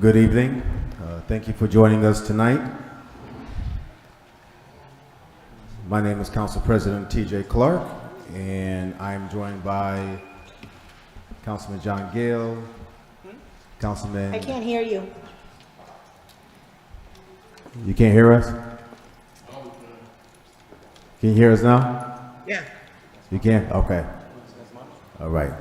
Good evening. Thank you for joining us tonight. My name is Council President T.J. Clark, and I'm joined by Councilman John Gale, Councilman... I can't hear you. You can't hear us? Can you hear us now? Yeah. You can? Okay. All right.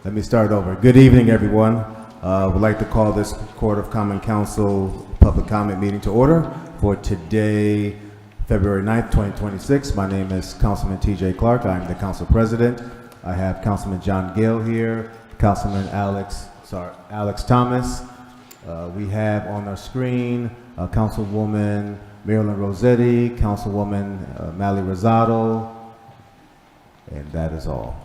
Let me start over. Good evening, everyone. Would like to call this Court of Common Council public comment meeting to order for today, February 9th, 2026. My name is Councilman T.J. Clark. I'm the Council President. I have Councilman John Gale here, Councilman Alex Thomas. We have on our screen Councilwoman Marilyn Rossetti, Councilwoman Mally Rosado, and that is all.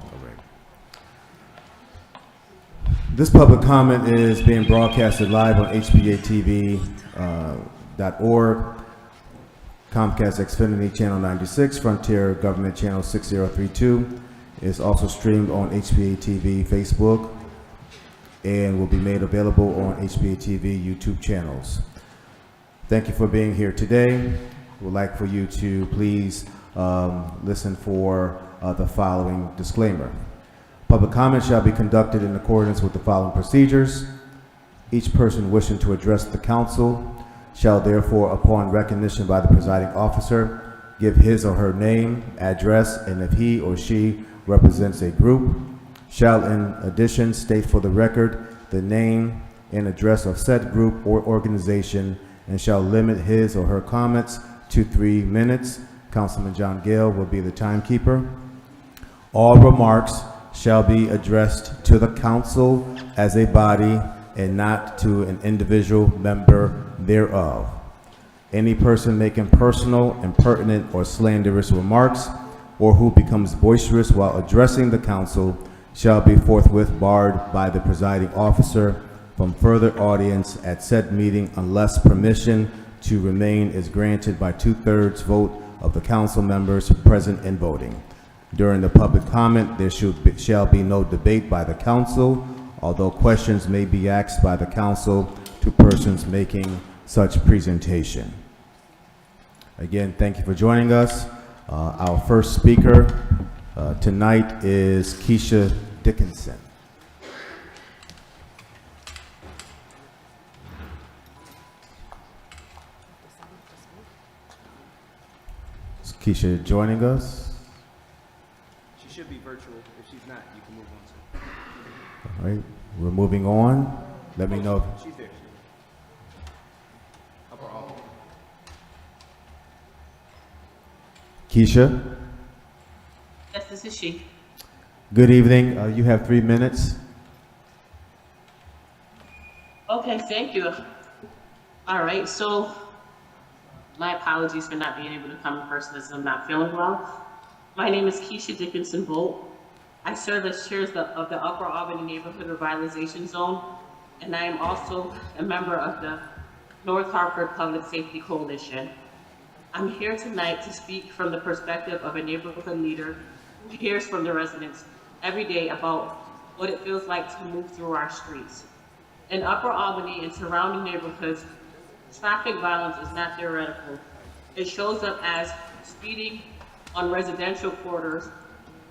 This public comment is being broadcasted live on HPA-TV.org, Comcast Xfinity Channel 96, Frontier Government Channel 6032. It's also streamed on HPA-TV Facebook and will be made available on HPA-TV YouTube channels. Thank you for being here today. We'd like for you to please listen for the following disclaimer. Public comment shall be conducted in accordance with the following procedures. Each person wishing to address the council shall therefore, upon recognition by the presiding officer, give his or her name, address, and if he or she represents a group, shall in addition state for the record the name and address of said group or organization, and shall limit his or her comments to 3 minutes. Councilman John Gale will be the timekeeper. All remarks shall be addressed to the council as a body and not to an individual member thereof. Any person making personal, impertinent, or slanderous remarks, or who becomes boisterous while addressing the council, shall be forthwith barred by the presiding officer from further audience at said meeting unless permission to remain is granted by 2/3 vote of the council members present and voting. During the public comment, there shall be no debate by the council, although questions may be asked by the council to persons making such presentation. Again, thank you for joining us. Our first speaker tonight is Keisha Dickinson. Is Keisha joining us? Should be virtual. If she's not, you can move on to. All right, we're moving on. Let me know. She's there. Upper all. Keisha, Yes, this is she. good evening. You have 3 minutes. Okay, thank you. All right, so my apologies for not being able to come in person as I'm not feeling well. My name is Keisha Dickinson Bolt. I serve as chair of the Upper Albany Neighborhood Revitalization Zone, and I am also a member of the North Hartford Public Safety Coalition. I'm here tonight to speak from the perspective of a neighborhood leader who hears from the residents every day about what it feels like to move through our streets. In Upper Albany and surrounding neighborhoods, traffic violence is not theoretical. It shows up as speeding on residential corridors,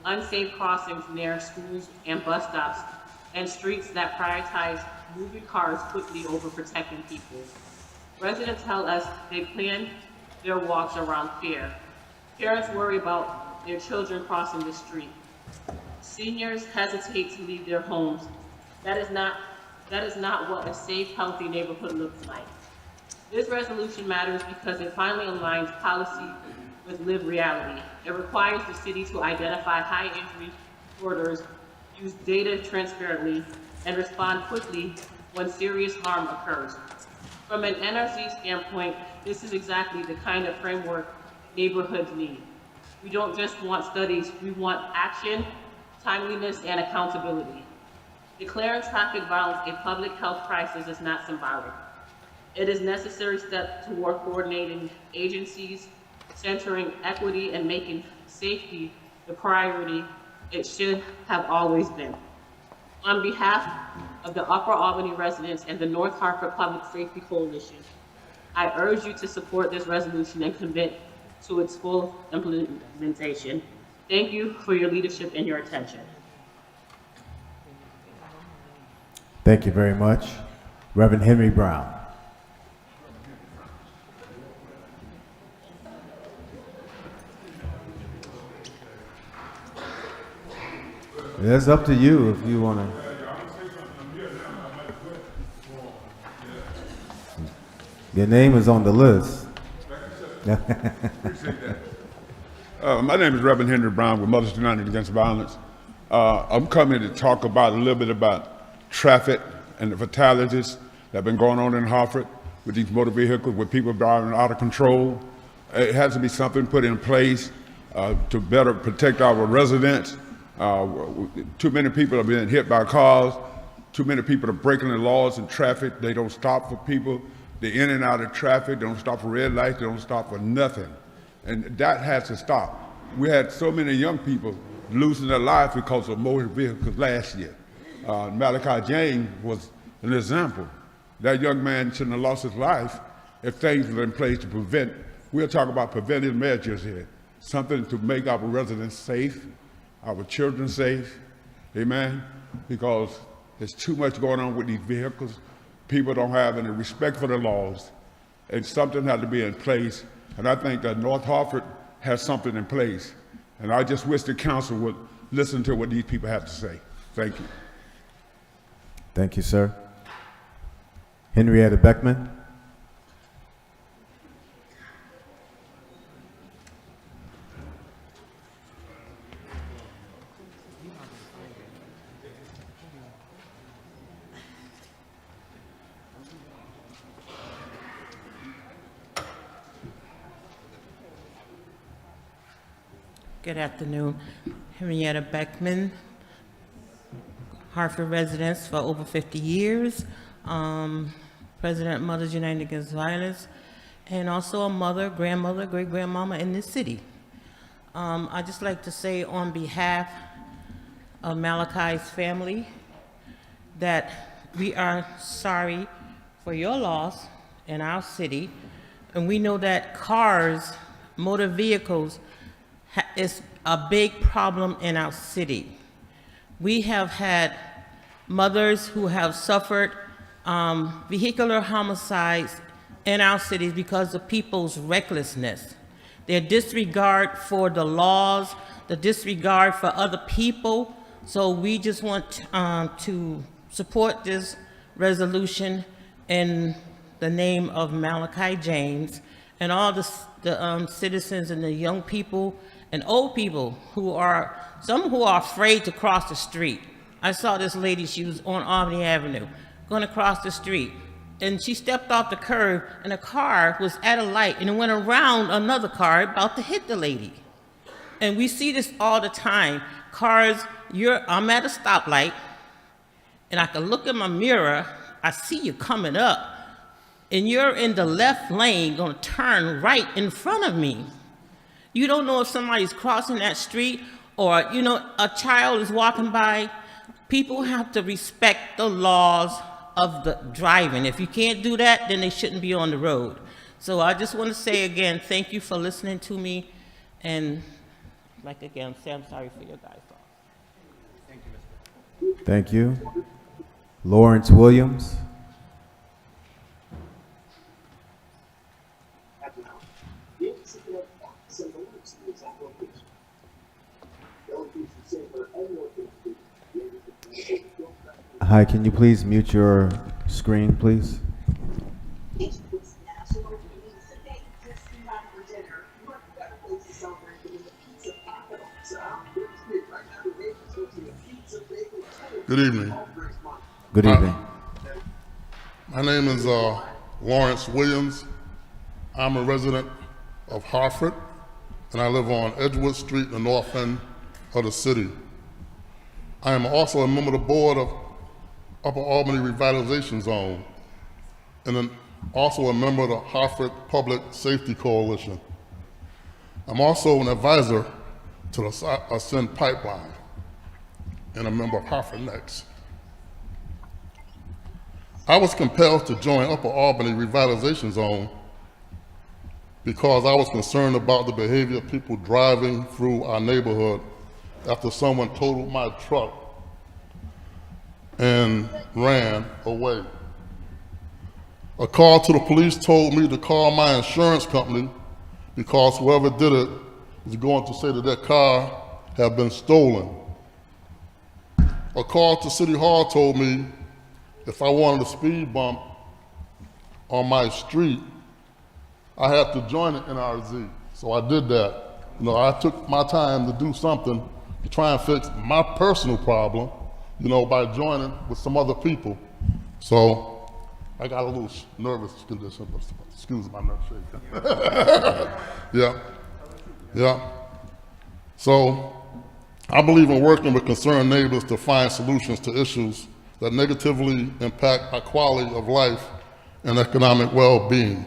unsafe crossings near schools and bus stops, and streets that prioritize moving cars quickly over protecting people. Residents tell us they plan their walks around fear. Parents worry about their children crossing the street. Seniors hesitate to leave their homes. That is not what a safe, healthy neighborhood looks like. This resolution matters because it finally aligns policy with lived reality. It requires the city to identify high injury corridors, use data transparently, and respond quickly when serious harm occurs. From an NRC standpoint, this is exactly the kind of framework neighborhoods need. We don't just want studies, we want action, timeliness, and accountability. Declaring traffic violence a public health crisis is not symbolic. It is a necessary step toward coordinating agencies, centering equity, and making safety the priority it should have always been. On behalf of the Upper Albany residents and the North Hartford Public Safety Coalition, I urge you to support this resolution and commit to its full implementation. Thank you for your leadership and your attention. Thank you very much. Reverend Henry Brown. It's up to you if you want to. Your name is on the list. My name is Reverend Henry Brown with Mothers United Against Violence. I'm coming to talk about a little bit about traffic and the fatalities that have been going on in Hartford with these motor vehicles, with people driving out of control. It has to be something put in place to better protect our residents. Too many people are being hit by cars. Too many people are breaking the laws in traffic. They don't stop for people. They're in and out of traffic. They don't stop for red lights. They don't stop for nothing. And that has to stop. We had so many young people losing their lives because of motor vehicles last year. Malachi James was an example. That young man shouldn't have lost his life if things were in place to prevent. We'll talk about preventive measures here. Something to make our residents safe, our children safe, amen? Because there's too much going on with these vehicles. People don't have any respect for the laws, and something had to be in place. And I think that North Hartford has something in place. And I just wish the council would listen to what these people have to say. Thank you. Thank you, sir. Henrietta Beckman. Good afternoon. Henrietta Beckman, Hartford residents for over 50 years, President of Mothers United Against Violence, and also a mother, grandmother, great-grandmama in this city. I'd just like to say on behalf of Malachi's family that we are sorry for your loss in our city, and we know that cars, motor vehicles, is a big problem in our city. We have had mothers who have suffered vehicular homicides in our cities because of people's recklessness, their disregard for the laws, the disregard for other people. So we just want to support this resolution in the name of Malachi James and all the citizens and the young people and old people who are, some who are afraid to cross the street. I saw this lady, she was on Albany Avenue, going to cross the street, and she stepped off the curb, and a car was at a light, and it went around another car about to hit the lady. And we see this all the time. Cars, I'm at a stoplight, and I can look in my mirror, I see you coming up, and you're in the left lane, gonna turn right in front of me. You don't know if somebody's crossing that street or, you know, a child is walking by. People have to respect the laws of the driving. If you can't do that, then they shouldn't be on the road. So I just want to say again, thank you for listening to me. And like again, say I'm sorry for your guys' loss. Thank you, Mr. Thank you. Lawrence Williams. Hi, can you please mute your screen, please? Good evening. Good evening. My name is Lawrence Williams. I'm a resident of Hartford, and I live on Edgewood Street, the north end of the city. I am also a member of the board of Upper Albany Revitalization Zone, and then also a member of the Hartford Public Safety Coalition. I'm also an advisor to the Ascend Pipeline and a member of Hartford Next. I was compelled to join Upper Albany Revitalization Zone because I was concerned about the behavior of people driving through our neighborhood after someone totaled my truck and ran away. A call to the police told me to call my insurance company because whoever did it was going to say that their car had been stolen. A call to City Hall told me if I wanted a speed bump on my street, I had to join the NRZ. So I did that. You know, I took my time to do something to try and fix my personal problem, you know, by joining with some other people. So I got a little nervous condition, but excuse my nerve shaking. Yeah. So I believe in working with concerned neighbors to find solutions to issues that negatively impact our quality of life and economic well-being.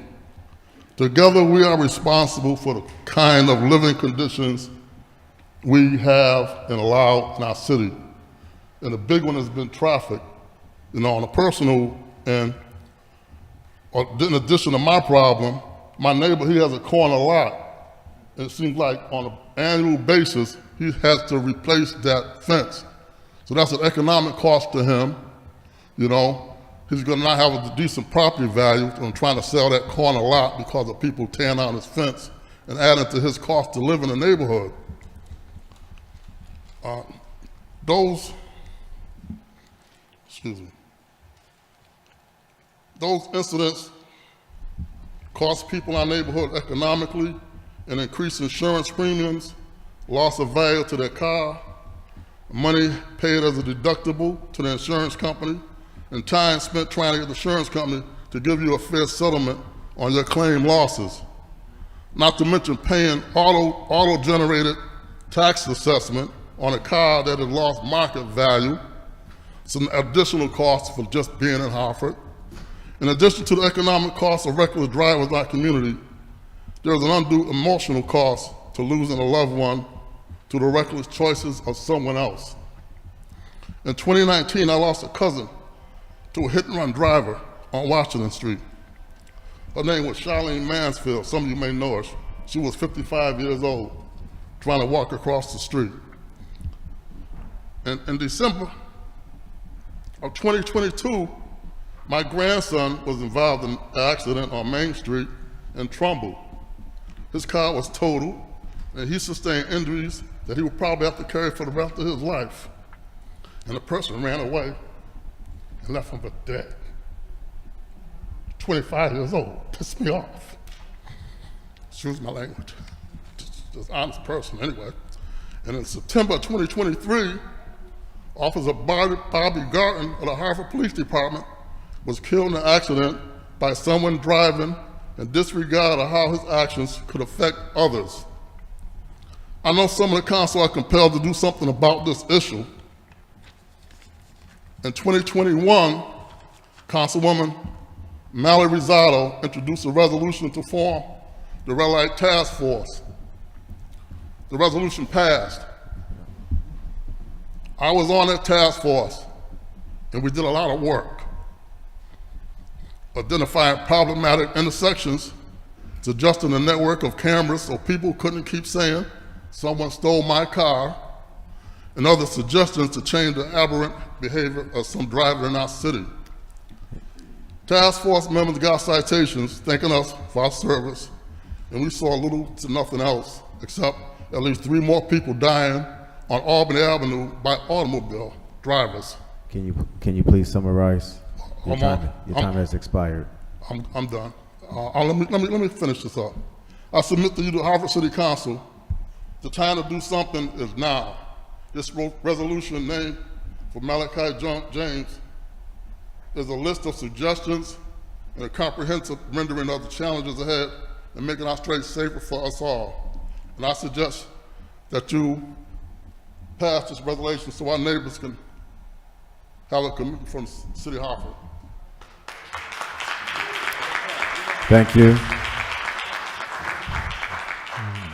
Together, we are responsible for the kind of living conditions we have and allow in our city. And the big one has been traffic. You know, on a personal end, in addition to my problem, my neighbor, he has a corner lot. And it seems like on an annual basis, he has to replace that fence. So that's an economic cost to him. You know, he's gonna not have a decent property value on trying to sell that corner lot because of people tearing down his fence and adding to his cost to live in the neighborhood. Those incidents cost people in our neighborhood economically and increase insurance premiums, loss of value to their car, money paid as a deductible to the insurance company, and time spent trying to get the insurance company to give you a fair settlement on your claim losses. Not to mention paying auto-generated tax assessment on a car that had lost market value, some additional costs for just being in Hartford. In addition to the economic costs of reckless drivers in our community, there's an undue emotional cost to losing a loved one to the reckless choices of someone else. In 2019, I lost a cousin to a hit-and-run driver on Washington Street. Her name was Charlene Mansfield. Some of you may know her. She was 55 years old, trying to walk across the street. And in December of 2022, my grandson was involved in an accident on Main Street in Trumbull. His car was totaled, and he sustained injuries that he would probably have to carry for the rest of his life. And the person ran away and left him for dead. 25 years old, pissed me off. Excuse my language. Just honest person anyway. And in September 2023, Officer Bobby Garton of the Hartford Police Department was killed in an accident by someone driving in disregard of how his actions could affect others. I know some of the council are compelled to do something about this issue. In 2021, Councilwoman Mallory Rosado introduced a resolution to form the Red Light Task Force. The resolution passed. I was on that task force, and we did a lot of work, identifying problematic intersections, adjusting the network of cameras so people couldn't keep saying, someone stole my car, and other suggestions to change the aberrant behavior of some driver in our city. Task force members got citations thanking us for our service, and we saw little to nothing else except at least 3 more people dying on Albany Avenue by automobile drivers. Can you please summarize? Your time has expired. I'm done. Let me finish this up. I submit to you, the Hartford City Council, the time to do something is now. This resolution named for Malachi James is a list of suggestions and a comprehensive rendering of the challenges ahead and making our streets safer for us all. And I suggest that you pass this resolution so our neighbors can have a commitment from the City of Hartford. Thank you.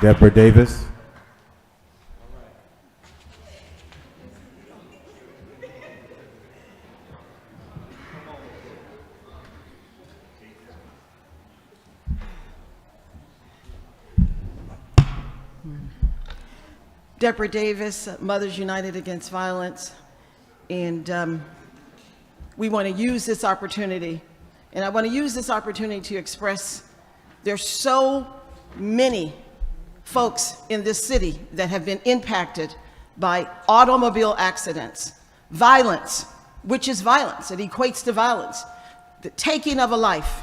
Deborah Davis. Deborah Davis, Mothers United Against Violence, and we want to use this opportunity, and I want to use this opportunity to express there's so many folks in this city that have been impacted by automobile accidents, violence, which is violence. It equates to violence, the taking of a life.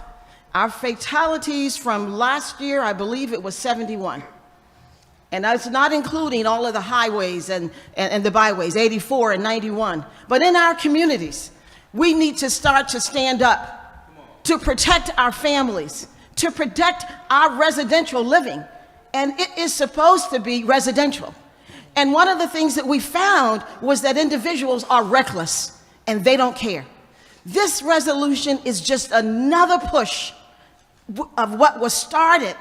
Our fatalities from last year, I believe it was 71. And that's not including all of the highways and the byways, 84 and 91. But in our communities, we need to start to stand up to protect our families, to protect our residential living. And it is supposed to be residential. And one of the things that we found was that individuals are reckless and they don't care. This resolution is just another push of what was started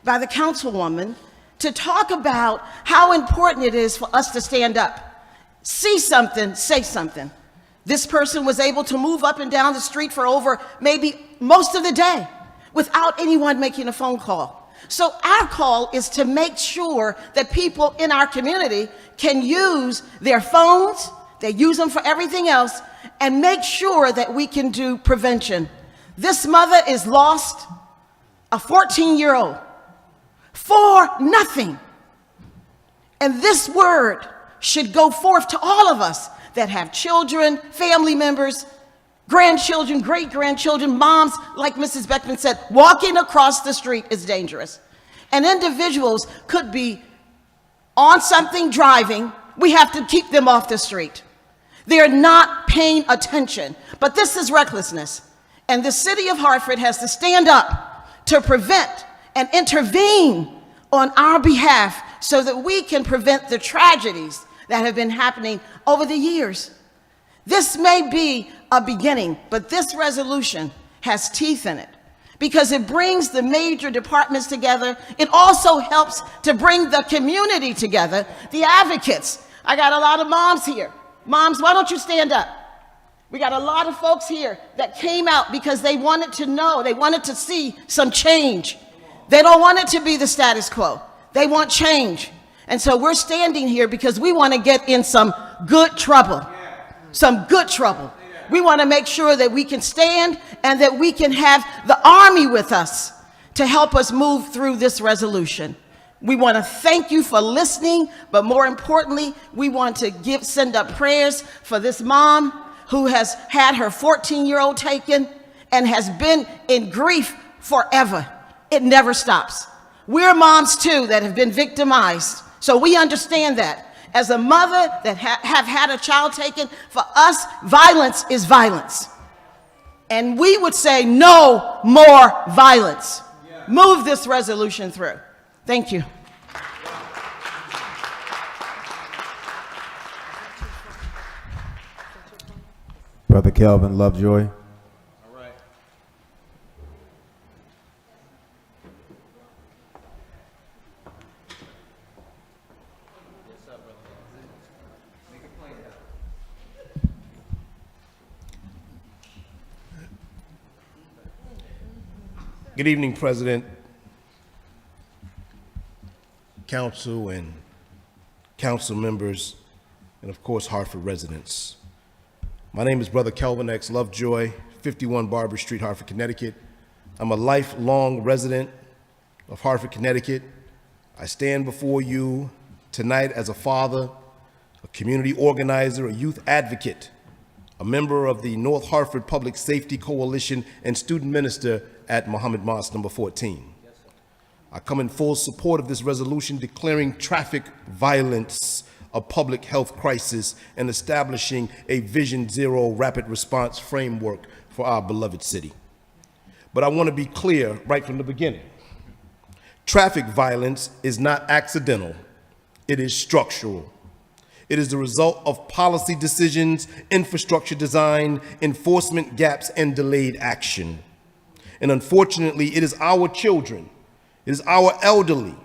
by the councilwoman to talk about how important it is for us to stand up. See something, say something. This person was able to move up and down the street for over maybe most of the day without anyone making a phone call. So our call is to make sure that people in our community can use their phones, they use them for everything else, and make sure that we can do prevention. This mother is lost, a 14-year-old, for nothing. And this word should go forth to all of us that have children, family members, grandchildren, great-grandchildren, moms, like Mrs. Beckman said, walking across the street is dangerous. And individuals could be on something driving. We have to keep them off the street. They're not paying attention. But this is recklessness. And the city of Hartford has to stand up to prevent and intervene on our behalf so that we can prevent the tragedies that have been happening over the years. This may be a beginning, but this resolution has teeth in it because it brings the major departments together. It also helps to bring the community together, the advocates. I got a lot of moms here. Moms, why don't you stand up? We got a lot of folks here that came out because they wanted to know, they wanted to see some change. They don't want it to be the status quo. They want change. And so we're standing here because we want to get in some good trouble. Some good trouble. We want to make sure that we can stand and that we can have the army with us to help us move through this resolution. We want to thank you for listening, but more importantly, we want to send up prayers for this mom who has had her 14-year-old taken and has been in grief forever. It never stops. We're moms too that have been victimized, so we understand that. As a mother that have had a child taken, for us, violence is violence. And we would say no more violence. Move this resolution through. Thank you. Brother Kelvin Lovejoy. Good evening, President, Council, and Council members, and of course, Hartford residents. My name is Brother Kelvin X. Lovejoy, 51 Barber Street, Hartford, Connecticut. I'm a lifelong resident of Hartford, Connecticut. I stand before you tonight as a father, a community organizer, a youth advocate, a member of the North Hartford Public Safety Coalition, and student minister at Muhammad Mosque number 14. I come in full support of this resolution declaring traffic violence a public health crisis and establishing a Vision Zero rapid response framework for our beloved city. But I want to be clear right from the beginning. Traffic violence is not accidental, it is structural. It is the result of policy decisions, infrastructure design, enforcement gaps, and delayed action. And unfortunately, it is our children, it is our elderly,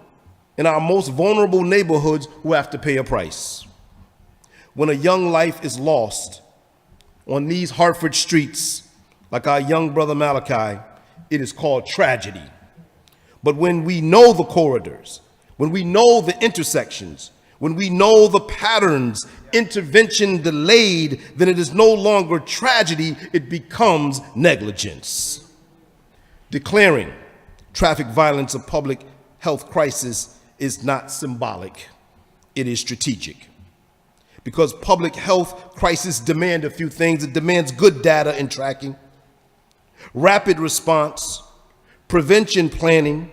in our most vulnerable neighborhoods who have to pay a price. When a young life is lost on these Hartford streets, like our young brother Malachi, it is called tragedy. But when we know the corridors, when we know the intersections, when we know the patterns, intervention delayed, then it is no longer tragedy, it becomes negligence. Declaring traffic violence a public health crisis is not symbolic, it is strategic. Because public health crises demand a few things. It demands good data and tracking, rapid response, prevention planning,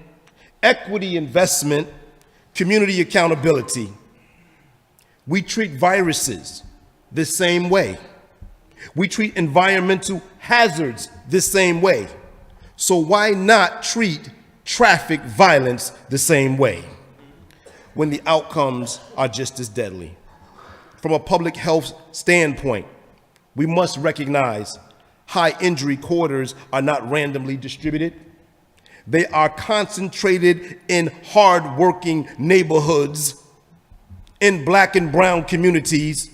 equity investment, community accountability. We treat viruses the same way. We treat environmental hazards the same way. So why not treat traffic violence the same way when the outcomes are just as deadly? From a public health standpoint, we must recognize high injury corridors are not randomly distributed. They are concentrated in hard-working neighborhoods, in black and brown communities,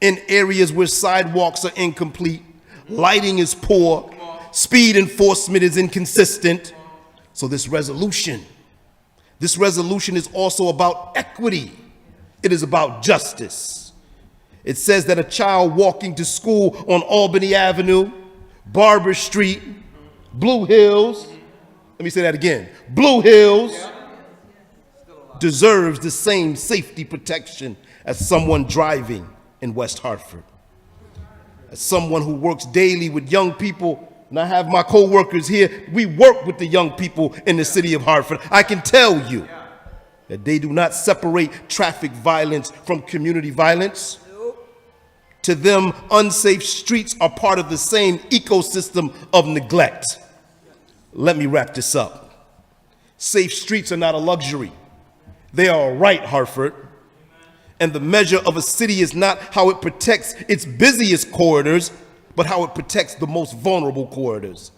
in areas where sidewalks are incomplete, lighting is poor, speed enforcement is inconsistent. So this resolution is also about equity. It is about justice. It says that a child walking to school on Albany Avenue, Barber Street, Blue Hills, let me say that again, Blue Hills, deserves the same safety protection as someone driving in West Hartford. As someone who works daily with young people, and I have my co-workers here, we work with the young people in the city of Hartford. I can tell you that they do not separate traffic violence from community violence. To them, unsafe streets are part of the same ecosystem of neglect. Let me wrap this up. Safe streets are not a luxury. They are a right, Hartford. And the measure of a city is not how it protects its busiest corridors, but how it protects the most vulnerable corridors.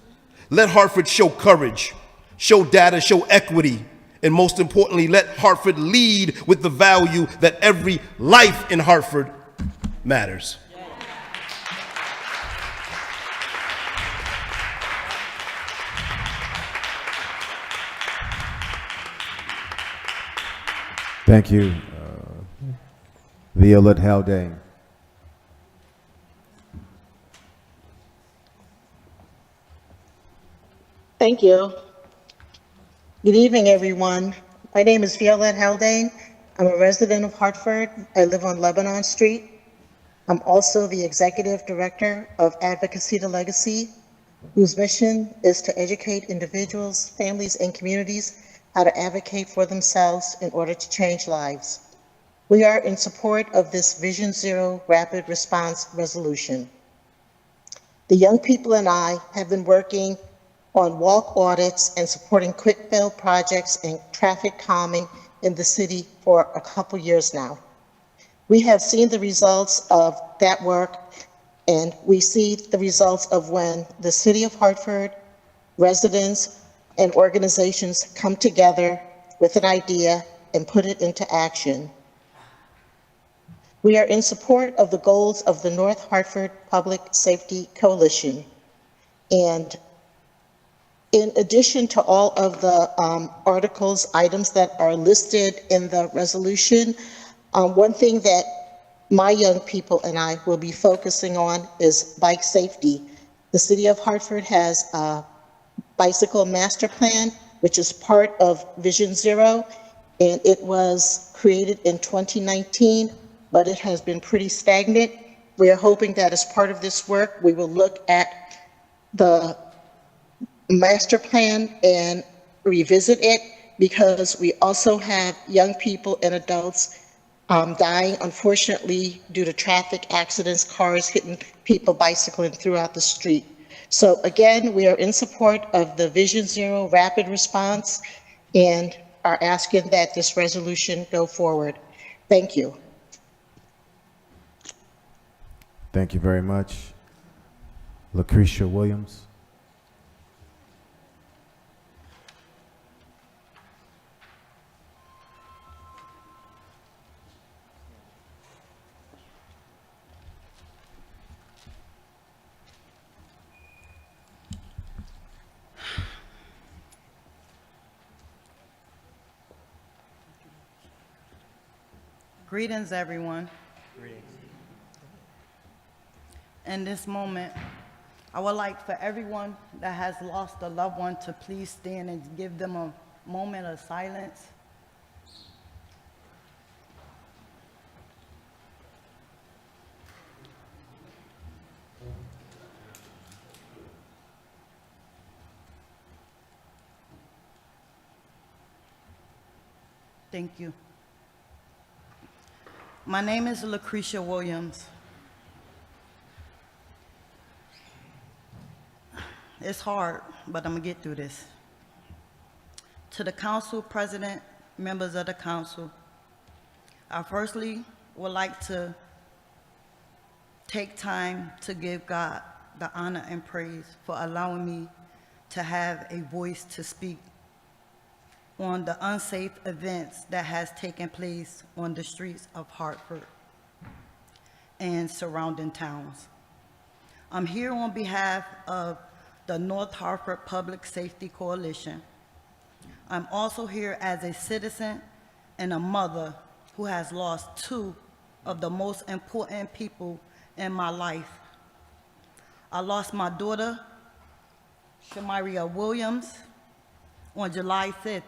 Let Hartford show courage, show data, show equity, and most importantly, let Hartford lead with the value that every life in Hartford matters. Thank you, Violet Haldane. Thank you. Good evening, everyone. My name is Violet Haldane. I'm a resident of Hartford. I live on Lebanon Street. I'm also the executive director of Advocacy to Legacy, whose mission is to educate individuals, families, and communities how to advocate for themselves in order to change lives. We are in support of this Vision Zero Rapid Response Resolution. The young people and I have been working on walk audits and supporting quick fill projects and traffic calming in the city for a couple years now. We have seen the results of that work, and we see the results of when the city of Hartford, residents, and organizations come together with an idea and put it into action. We are in support of the goals of the North Hartford Public Safety Coalition. And in addition to all of the articles, items that are listed in the resolution, one thing that my young people and I will be focusing on is bike safety. The city of Hartford has a bicycle master plan, which is part of Vision Zero, and it was created in 2019, but it has been pretty stagnant. We are hoping that as part of this work, we will look at the master plan and revisit it, because we also have young people and adults dying, unfortunately, due to traffic accidents, cars hitting people bicycling throughout the street. So again, we are in support of the Vision Zero Rapid Response and are asking that this resolution go forward. Thank you. Thank you very much. Lucretia Williams. Greetings, everyone. In this moment, I would like for everyone that has lost a loved one to please stand and give them a moment of silence. Thank you. My name is Lucretia Williams. It's hard, but I'm gonna get through this. To the council president, members of the council, I firstly would like to take time to give God the honor and praise for allowing me to have a voice to speak on the unsafe events that has taken place on the streets of Hartford and surrounding towns. I'm here on behalf of the North Hartford Public Safety Coalition. I'm also here as a citizen and a mother who has lost two of the most important people in my life. I lost my daughter, Shamaria Williams, on July 5th,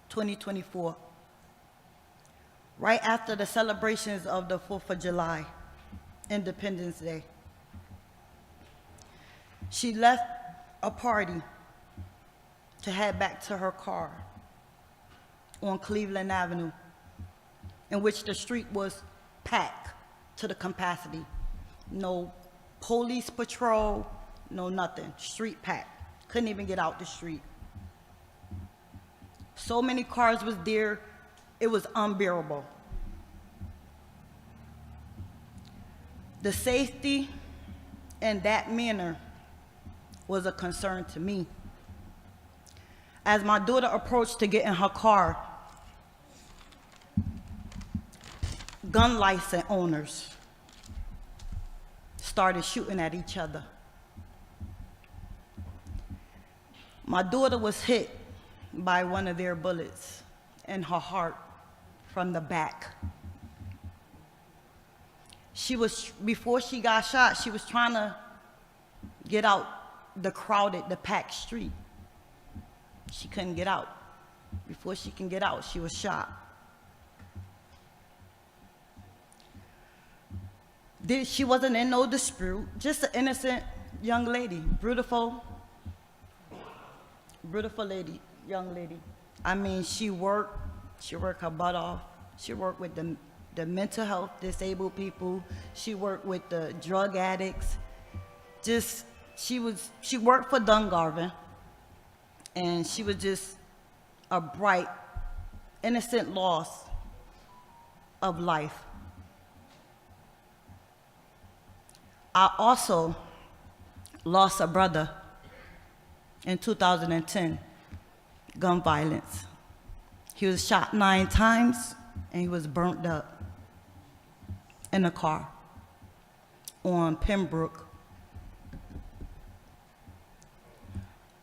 2024, right after the celebrations of the 4th of July, Independence Day. She left a party to head back to her car on Cleveland Avenue, in which the street was packed to the capacity. No police patrol, no nothing, street packed. Couldn't even get out the street. So many cars was there, it was unbearable. The safety in that manner was a concern to me. As my daughter approached to get in her car, gun license owners started shooting at each other. My daughter was hit by one of their bullets in her heart from the back. Before she got shot, she was trying to get out the packed street. She couldn't get out. Before she can get out, she was shot. She wasn't in no dispute, just an innocent young lady, beautiful lady, young lady. I mean, she worked her butt off. She worked with the mental health disabled people. She worked with the drug addicts. She worked for Dungarvan, and she was just a bright, innocent loss of life. I also lost a brother in 2010, gun violence. He was shot 9 times, and he was burnt up in a car on Pembroke.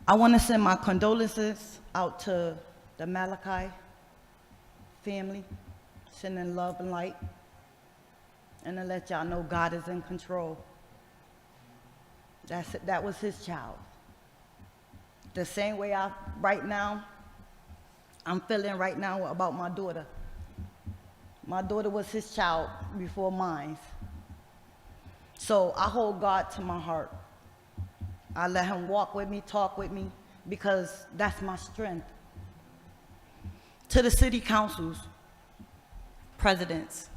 I want to send my condolences out to the Malachi family, sending love and light, and to let y'all know God is in control. That was his child. The same way I'm feeling right now about my daughter. My daughter was his child before mine. So I hold God to my heart. I let him walk with me, talk with me, because that's my strength. To the city councils, presidents,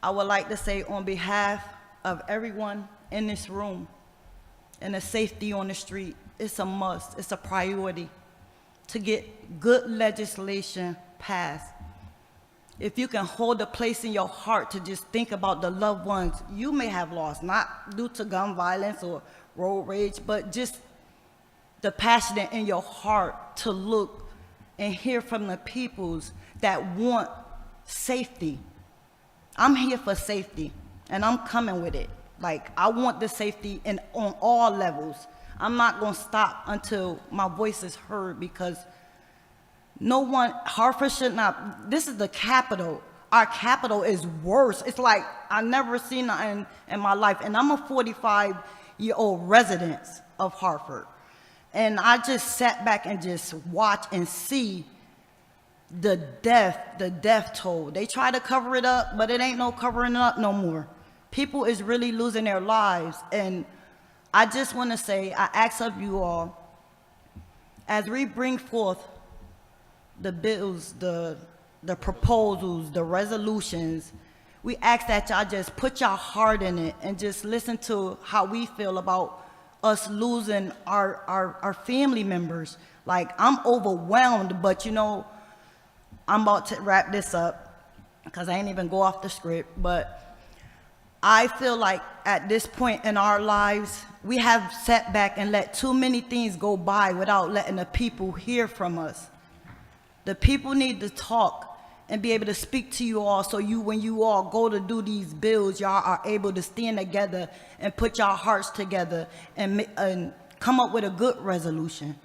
I would like to say on behalf of everyone in this room, and the safety on the street, it's a must, it's a priority to get good legislation passed. If you can hold a place in your heart to just think about the loved ones you may have lost, not due to gun violence or road rage, but just the passion in your heart to look and hear from the peoples that want safety. I'm here for safety, and I'm coming with it. Like, I want the safety on all levels. I'm not gonna stop until my voice is heard, because Hartford should not, this is the capital our capital is worse. It's like I've never seen nothing in my life. And I'm a 45-year-old resident of Hartford. And I just sat back and just watch and see the death toll. They try to cover it up, but it ain't no covering it up no more. People is really losing their lives. And I just want to say, I ask of you all, as we bring forth the bills, the proposals, the resolutions, we ask that y'all just put your heart in it and just listen to how we feel about us losing our family members. Like, I'm overwhelmed, but you know, I'm about to wrap this up because I ain't even go off the script, but I feel like at this point in our lives, we have sat back and let too many things go by without letting the people hear from us. The people need to talk and be able to speak to you all, so when you all go to do these bills, y'all are able to stand together and put your hearts together and come up with a good resolution.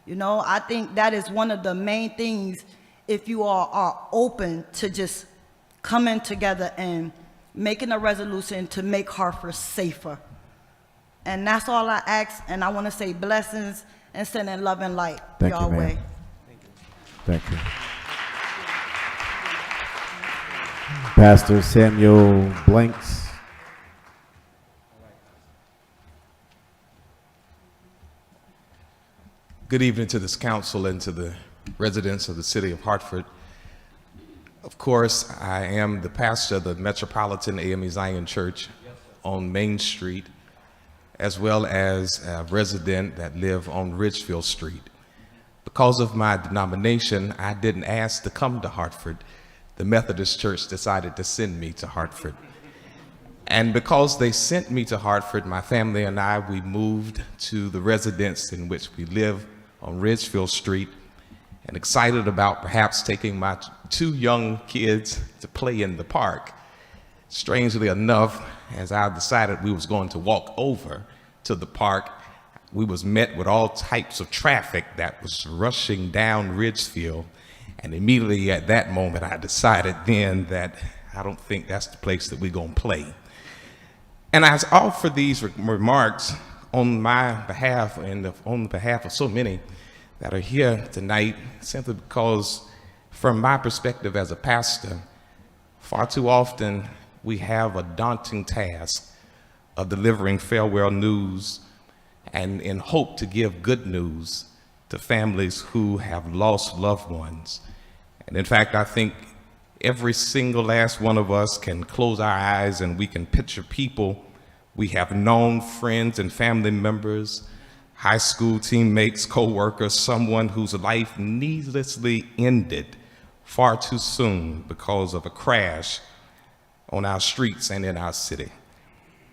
You know, I think that is one of the main things, if you all are open to just coming together and making a resolution to make Hartford safer. And that's all I ask, and I want to say blessings and sending love and light y'all way. Thank you. Pastor Samuel Blanks. Good evening to this council and to the residents of the city of Hartford. Of course, I am the pastor of the Metropolitan AME Zion Church on Main Street, as well as a resident that live on Ridgefield Street. Because of my denomination, I didn't ask to come to Hartford. The Methodist Church decided to send me to Hartford. And because they sent me to Hartford, my family and I, we moved to the residence in which we live on Ridgefield Street, and excited about perhaps taking my 2 young kids to play in the park. Strangely enough, as I decided we was going to walk over to the park, we was met with all types of traffic that was rushing down Ridgefield. And immediately at that moment, I decided then that I don't think that's the place that we're gonna play. And I offer these remarks on my behalf and on behalf of so many that are here tonight, simply because from my perspective as a pastor, far too often we have a daunting task of delivering farewell news and in hope to give good news to families who have lost loved ones. And in fact, I think every single last one of us can close our eyes and we can picture people we have known, friends and family members, high school teammates, co-workers, someone whose life needlessly ended far too soon because of a crash on our streets and in our city.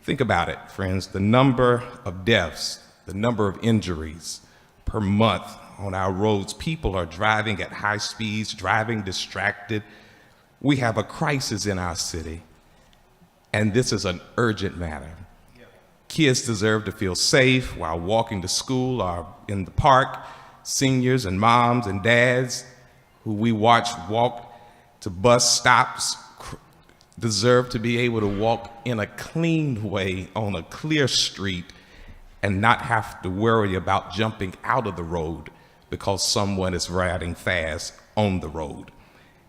Think about it, friends, the number of deaths, the number of injuries per month on our roads. People are driving at high speeds, driving distracted. We have a crisis in our city, and this is an urgent matter. Kids deserve to feel safe while walking to school or in the park. Seniors and moms and dads who we watch walk to bus stops deserve to be able to walk in a clean way on a clear street and not have to worry about jumping out of the road because someone is riding fast on the road.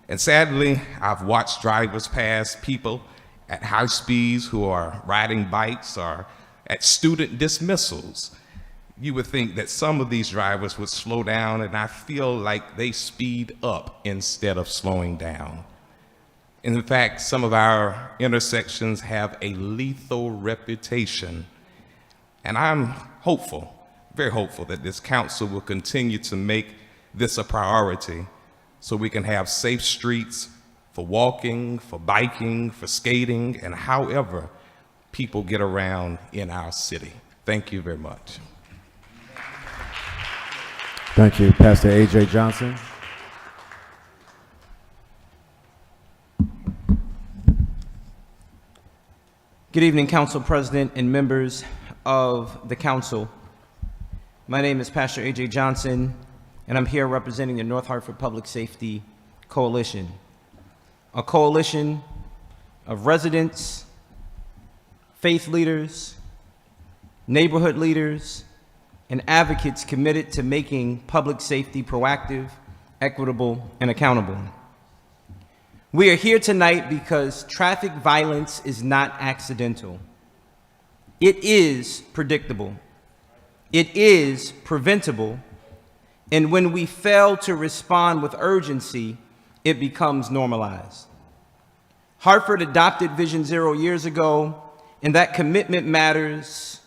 And sadly, I've watched drivers pass people at high speeds who are riding bikes or at student dismissals. You would think that some of these drivers would slow down, and I feel like they speed up instead of slowing down. In fact, some of our intersections have a lethal reputation, and I'm hopeful, very hopeful, that this council will continue to make this a priority so we can have safe streets for walking, for biking, for skating, and however people get around in our city. Thank you very much. Thank you. Pastor A.J. Johnson. Good evening, Council President and members of the Council. My name is Pastor A.J. Johnson, and I'm here representing the North Hartford Public Safety Coalition. a coalition of residents, faith leaders, neighborhood leaders, and advocates committed to making public safety proactive, equitable, and accountable. We are here tonight because traffic violence is not accidental. It is predictable. It is preventable. And when we fail to respond with urgency, it becomes normalized. Hartford adopted Vision Zero years ago, and that commitment matters,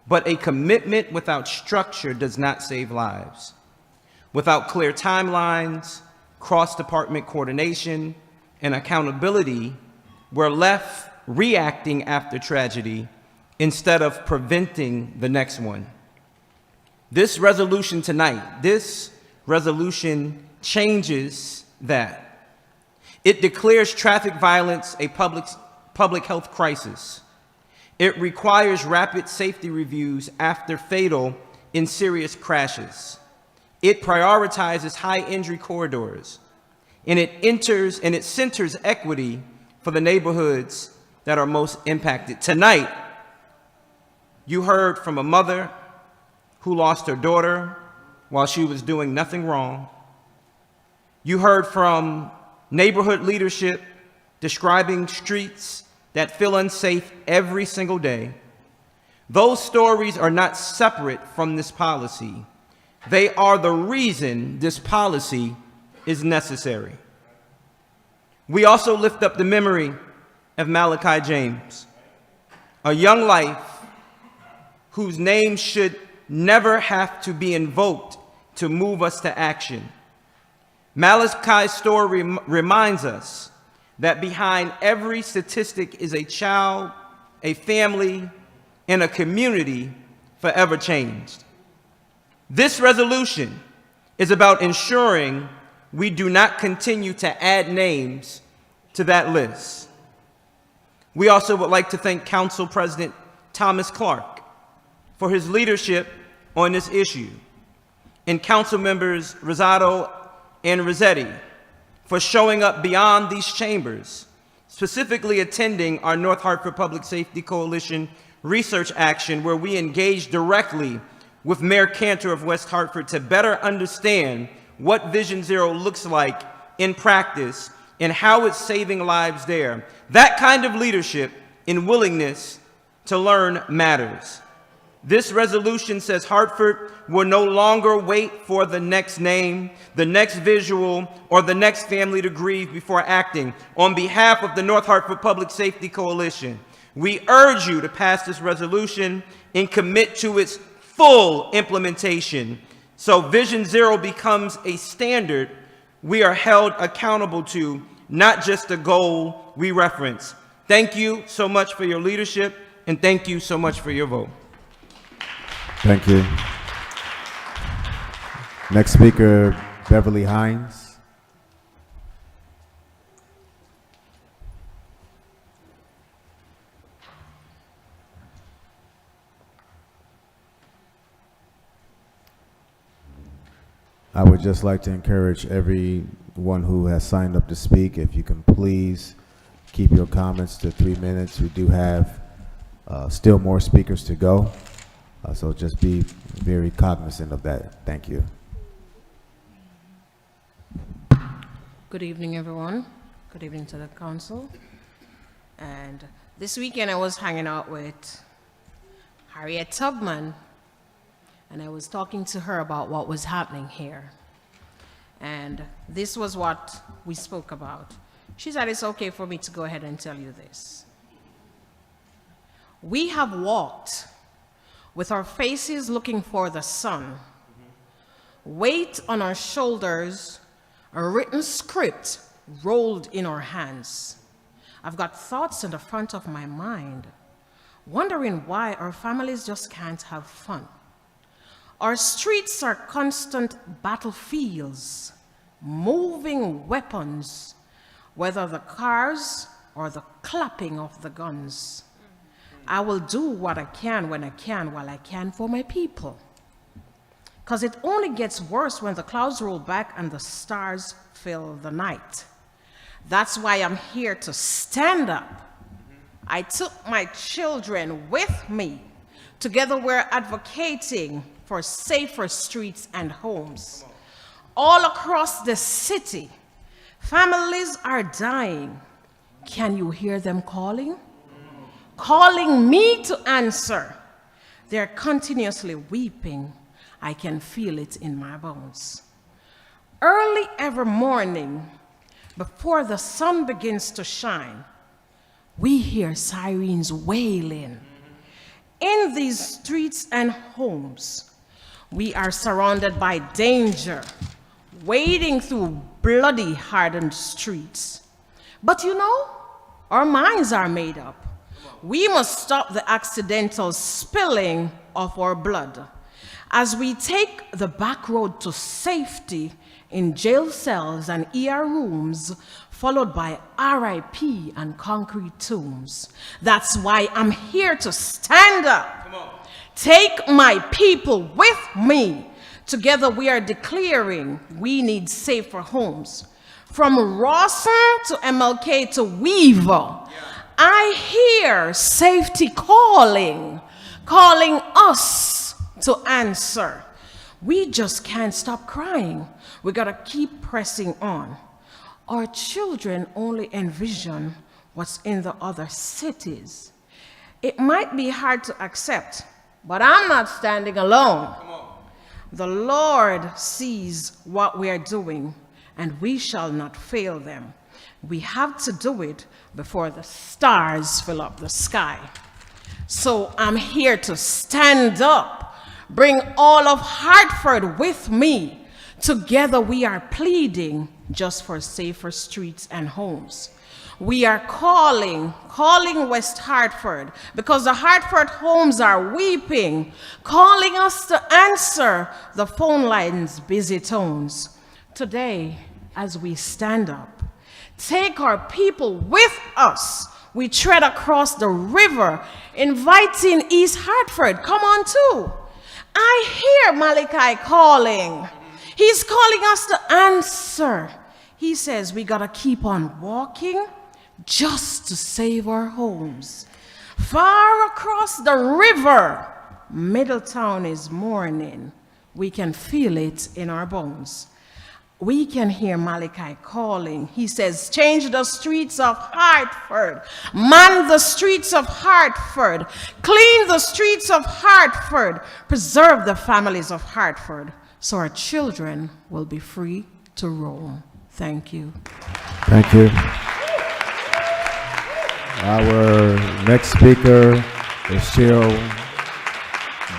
but a commitment without structure does not save lives. Without clear timelines, cross-department coordination, and accountability, we're left reacting after tragedy instead of preventing the next one. This resolution tonight, this resolution changes that. It declares traffic violence a public health crisis. It requires rapid safety reviews after fatal and serious crashes. It prioritizes high injury corridors, and it centers equity for the neighborhoods that are most impacted. Tonight, you heard from a mother who lost her daughter while she was doing nothing wrong. You heard from neighborhood leadership describing streets that feel unsafe every single day. Those stories are not separate from this policy. They are the reason this policy is necessary. We also lift up the memory of Malachi James, a young life whose name should never have to be invoked to move us to action. Malachi's story reminds us that behind every statistic is a child, a family, and a community forever changed. This resolution is about ensuring we do not continue to add names to that list. We also would like to thank Council President Thomas Clark for his leadership on this issue, and Council members Rosado and Rossetti for showing up beyond these chambers, specifically attending our North Hartford Public Safety Coalition research action, where we engaged directly with Mayor Cantor of West Hartford to better understand what Vision Zero looks like in practice and how it's saving lives there. That kind of leadership and willingness to learn matters. This resolution says Hartford will no longer wait for the next name, the next visual, or the next family to grieve before acting. On behalf of the North Hartford Public Safety Coalition, we urge you to pass this resolution and commit to its full implementation so Vision Zero becomes a standard we are held accountable to, not just a goal we reference. Thank you so much for your leadership, and thank you so much for your vote. Thank you. Next speaker, Beverly Hines. I would just like to encourage everyone who has signed up to speak, if you can please keep your comments to 3 minutes. We do have still more speakers to go. So just be very cognizant of that. Thank you. Good evening, everyone. Good evening to the council. And this weekend I was hanging out with Harriet Tubman, and I was talking to her about what was happening here. And this was what we spoke about. She said it's okay for me to go ahead and tell you this. We have walked with our faces looking for the sun, weight on our shoulders, a written script rolled in our hands. I've got thoughts in the front of my mind, wondering why our families just can't have fun. Our streets are constant battlefields, moving weapons, whether the cars or the clapping of the guns. I will do what I can when I can, while I can for my people. Because it only gets worse when the clouds roll back and the stars fill the night. That's why I'm here to stand up. I took my children with me. Together we're advocating for safer streets and homes. All across the city, families are dying. Can you hear them calling? Calling me to answer. They're continuously weeping. I can feel it in my bones. Early every morning, before the sun begins to shine, we hear sirens wailing. In these streets and homes, we are surrounded by danger, wading through bloody, hardened streets. But you know, our minds are made up. We must stop the accidental spilling of our blood. As we take the back road to safety in jail cells and ER rooms, followed by RIP and concrete tombs. That's why I'm here to stand up. Take my people with me. Together we are declaring we need safer homes. From Rawson to MLK to Weaver, I hear safety calling us to answer. We just can't stop crying. We gotta keep pressing on. Our children only envision what's in the other cities. It might be hard to accept, but I'm not standing alone. The Lord sees what we are doing, and we shall not fail them. We have to do it before the stars fill up the sky. So I'm here to stand up, bring all of Hartford with me. Together we are pleading just for safer streets and homes. We are calling West Hartford because the Hartford homes are weeping, calling us to answer the phone lines' busy tones. Today, as we stand up, take our people with us. We tread across the river, inviting East Hartford. Come on too. I hear Malachi calling. He's calling us to answer. He says we gotta keep on walking just to save our homes. Far across the river, Middletown is mourning. We can feel it in our bones. We can hear Malachi calling. He says, change the streets of Hartford. Man the streets of Hartford. Clean the streets of Hartford. Preserve the families of Hartford, so our children will be free to roam. Thank you. Thank you. Our next speaker is Cheryl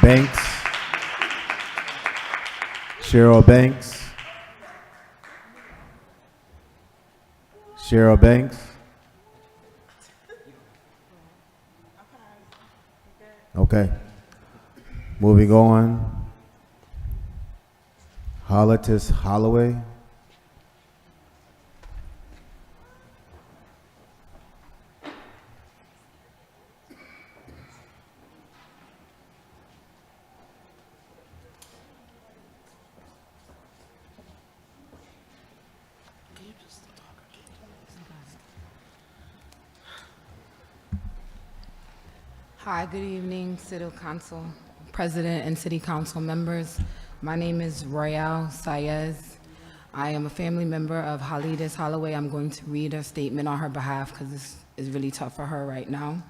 Banks. Cheryl Banks. Cheryl Banks. Okay. Moving on. Hollitis Holloway. Hi, good evening, City Council President and City Council members. My name is Royale Saez. I am a family member of Hollitis Holloway. I'm going to read a statement on her behalf because this is really tough for her right now.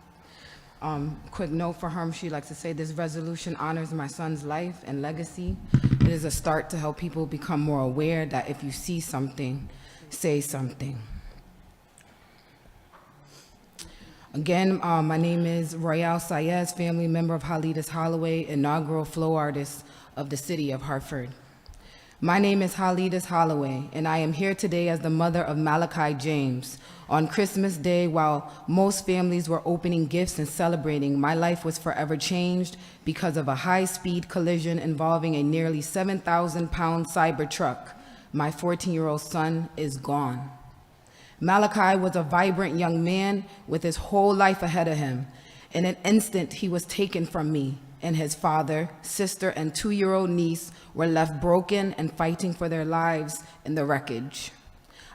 Quick note for her, she'd like to say this resolution honors my son's life and legacy. It is a start to help people become more aware that if you see something, say something. Again, my name is Royale Saez, family member of Hollitis Holloway, inaugural flow artist of the city of Hartford. My name is Hollitis Holloway, and I am here today as the mother of Malachi James. On Christmas Day, while most families were opening gifts and celebrating, my life was forever changed because of a high-speed collision involving a nearly 7,000-pound cyber truck. My 14-year-old son is gone. Malachi was a vibrant young man with his whole life ahead of him. In an instant, he was taken from me, and his father, sister, and 2-year-old niece were left broken and fighting for their lives in the wreckage.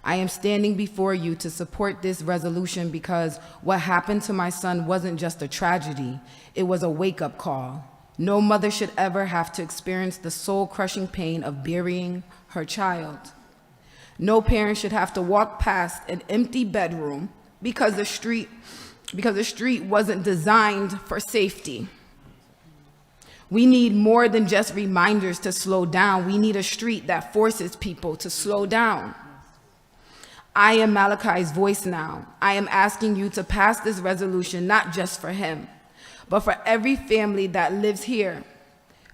I am standing before you to support this resolution because what happened to my son wasn't just a tragedy, it was a wake-up call. No mother should ever have to experience the soul-crushing pain of burying her child. No parent should have to walk past an empty bedroom because the street wasn't designed for safety. We need more than just reminders to slow down. We need a street that forces people to slow down. I am Malachi's voice now. I am asking you to pass this resolution not just for him, but for every family that lives here.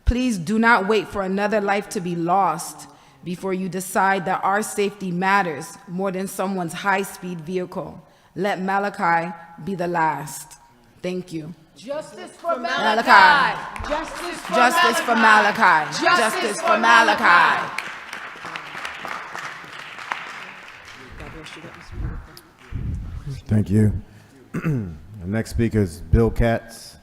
Please do not wait for another life to be lost before you decide that our safety matters more than someone's high-speed vehicle. Let Malachi be the last. Thank you. Justice for Malachi. Justice for Malachi. Justice for Malachi. Thank you. The next speaker is Bill Katz.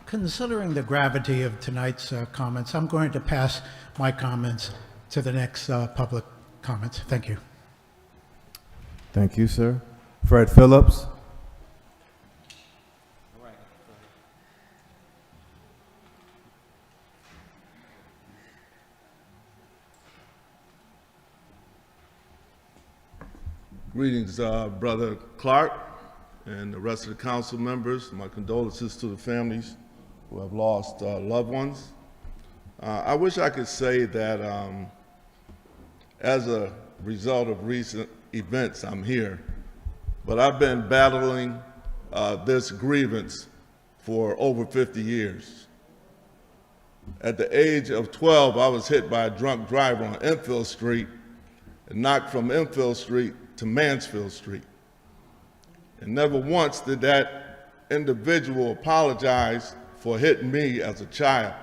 Considering the gravity of tonight's comments, I'm going to pass my comments to the next public comments. Thank you. Thank you, sir. Fred Phillips. Greetings, Brother Clark and the rest of the council members. My condolences to the families who have lost loved ones. I wish I could say that as a result of recent events, I'm here, but I've been battling this grievance for over 50 years. At the age of 12, I was hit by a drunk driver on Enfield Street and knocked from Enfield Street to Mansfield Street. And never once did that individual apologize for hitting me as a child.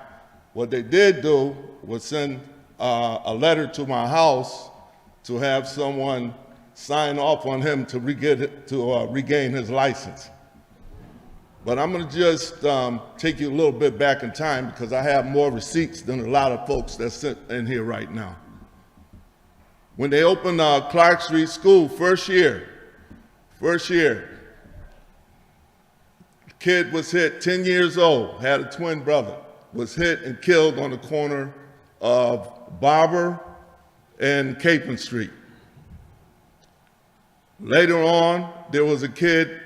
What they did do was send a letter to my house to have someone sign off on him to regain his license. But I'm gonna just take you a little bit back in time because I have more receipts than a lot of folks that sit in here right now. When they opened Clark Street School, first year, the kid was hit, 10 years old, had a twin brother, was hit and killed on the corner of Barber and Capon Street. Later on, there was a kid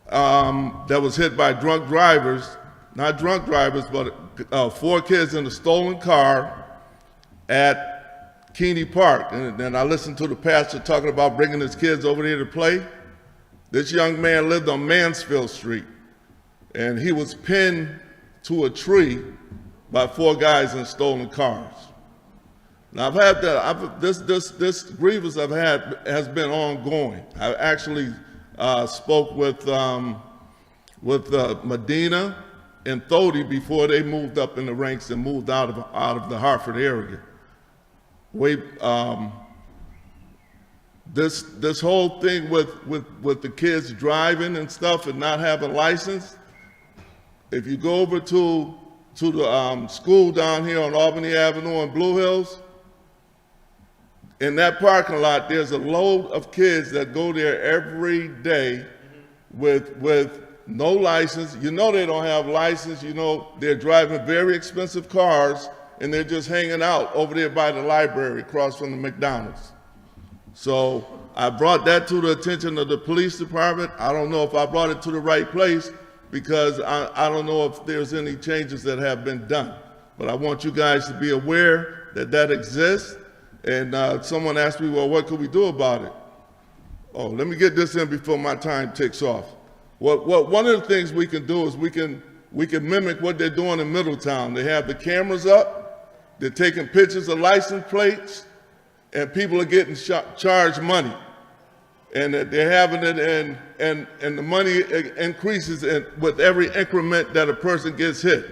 that was hit by drunk drivers, not drunk drivers, but 4 kids in a stolen car at Keeney Park. And then I listened to the pastor talking about bringing his kids over there to play. This young man lived on Mansfield Street, and he was pinned to a tree by 4 guys in stolen cars. Now I've had that. This grievance I've had has been ongoing. I actually spoke with Medina and Thody before they moved up in the ranks and moved out of the Hartford area. This whole thing with the kids driving and stuff and not having license. If you go over to the school down here on Albany Avenue in Blue Hills, in that parking lot, there's a load of kids that go there every day with no license. You know they don't have license. You know they're driving very expensive cars, and they're just hanging out over there by the library across from the McDonald's. So I brought that to the attention of the police department. I don't know if I brought it to the right place because I don't know if there's any changes that have been done. But I want you guys to be aware that that exists. And someone asked me, well, what could we do about it? Oh, let me get this in before my time ticks off. One of the things we can do is we can mimic what they're doing in Middletown. They have the cameras up. They're taking pictures of license plates, and people are getting charged money. And they're having it, and the money increases with every increment that a person gets hit.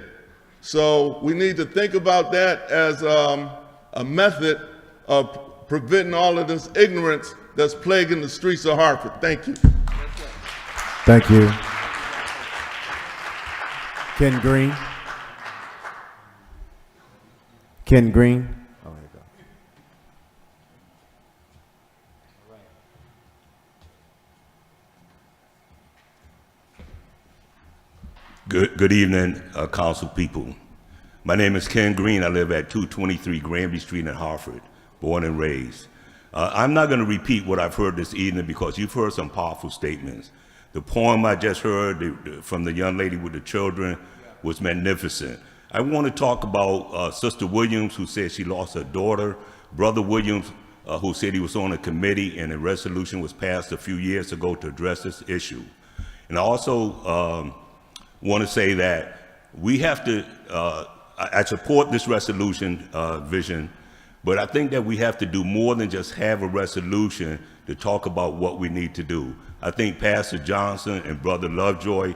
So we need to think about that as a method of preventing all of this ignorance that's plaguing the streets of Hartford. Thank you. Thank you. Ken Green. Ken Green. Oh, there you go. Good evening, council people. My name is Ken Green. I live at 223 Granby Street in Hartford, born and raised. I'm not going to repeat what I've heard this evening because you've heard some powerful statements. The poem I just heard from the young lady with the children was magnificent. I want to talk about Sister Williams, who said she lost her daughter, Brother Williams, who said he was on a committee and a resolution was passed a few years ago to address this issue. And I also want to say that we have to, I support this resolution vision, but I think that we have to do more than just have a resolution to talk about what we need to do. I think Pastor Johnson and Brother Lovejoy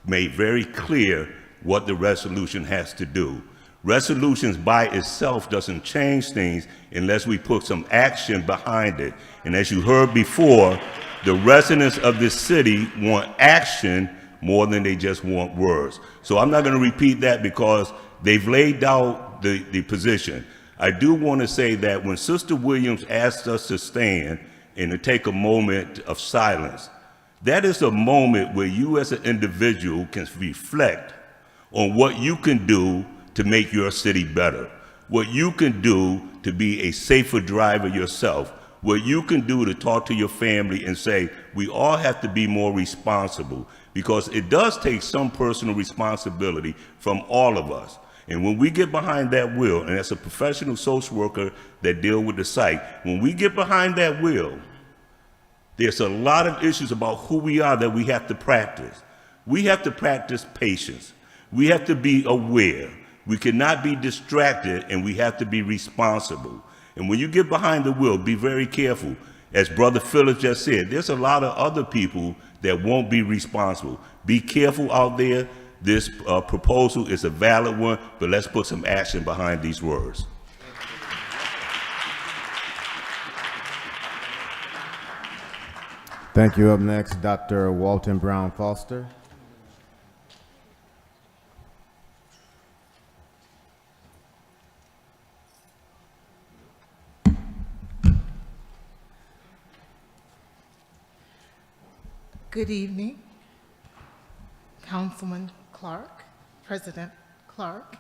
made very clear what the resolution has to do. Resolutions by itself doesn't change things unless we put some action behind it. And as you heard before, the residents of this city want action more than they just want words. So I'm not going to repeat that because they've laid out the position. I do want to say that when Sister Williams asked us to stand and to take a moment of silence, that is a moment where you as an individual can reflect on what you can do to make your city better, what you can do to be a safer driver yourself, what you can do to talk to your family and say, we all have to be more responsible, because it does take some personal responsibility from all of us. And when we get behind that wheel, and as a professional social worker that deal with the site, when we get behind that wheel, there's a lot of issues about who we are that we have to practice. We have to practice patience. We have to be aware. We cannot be distracted, and we have to be responsible. And when you get behind the wheel, be very careful. As Brother Phillips just said, there's a lot of other people that won't be responsible. Be careful out there. This proposal is a valid one, but let's put some action behind these words. Thank you. Up next, Dr. Walton Brown Foster. Good evening, Councilman Clark, President Clark,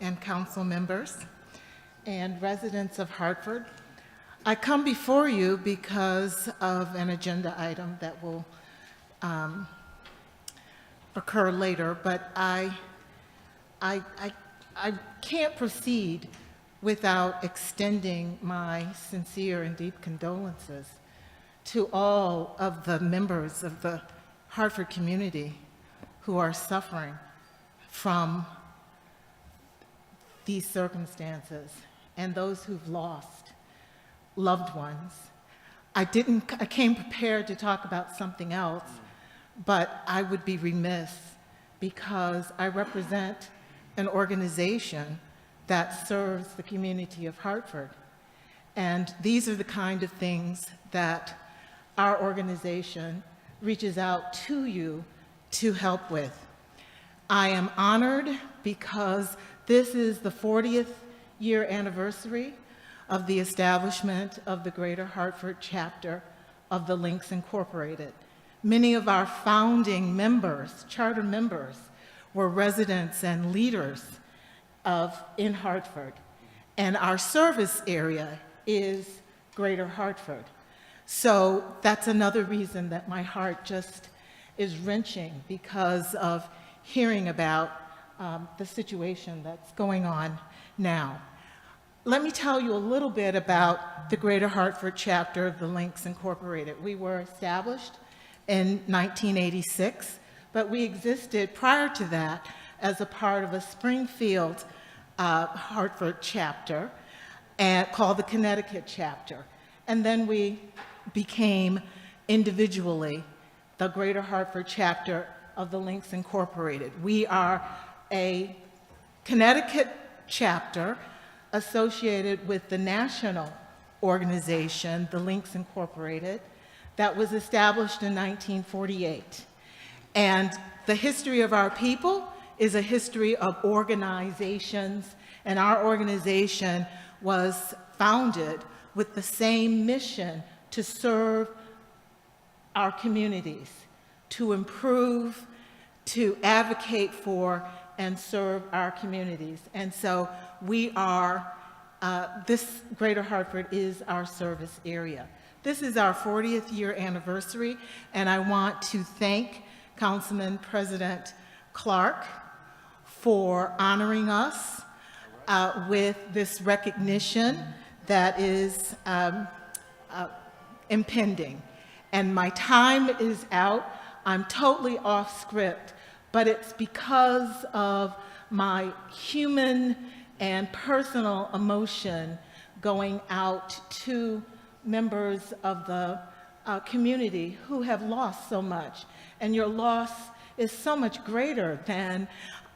and council members, and residents of Hartford. I come before you because of an agenda item that will occur later, but I can't proceed without extending my sincere and deep condolences to all of the members of the Hartford community who are suffering from these circumstances and those who've lost loved ones. I came prepared to talk about something else, but I would be remiss because I represent an organization that serves the community of Hartford. And these are the kind of things that our organization reaches out to you to help with. I am honored because this is the 40th year anniversary of the establishment of the Greater Hartford chapter of the Links Incorporated. Many of our founding members, charter members, were residents and leaders in Hartford, and our service area is Greater Hartford. So that's another reason that my heart just is wrenching because of hearing about the situation that's going on now. Let me tell you a little bit about the Greater Hartford chapter of the Links Incorporated. We were established in 1986, but we existed prior to that as a part of a Springfield Hartford chapter called the Connecticut chapter. And then we became individually the Greater Hartford chapter of the Links Incorporated. We are a Connecticut chapter associated with the national organization, the Links Incorporated, that was established in 1948. And the history of our people is a history of organizations, and our organization was founded with the same mission to serve our communities, to improve, to advocate for, and serve our communities. And so we are, this Greater Hartford is our service area. This is our 40th year anniversary, and I want to thank Councilman President Clark for honoring us with this recognition that is impending. And my time is out. I'm totally off script, but it's because of my human and personal emotion going out to members of the community who have lost so much. And your loss is so much greater than,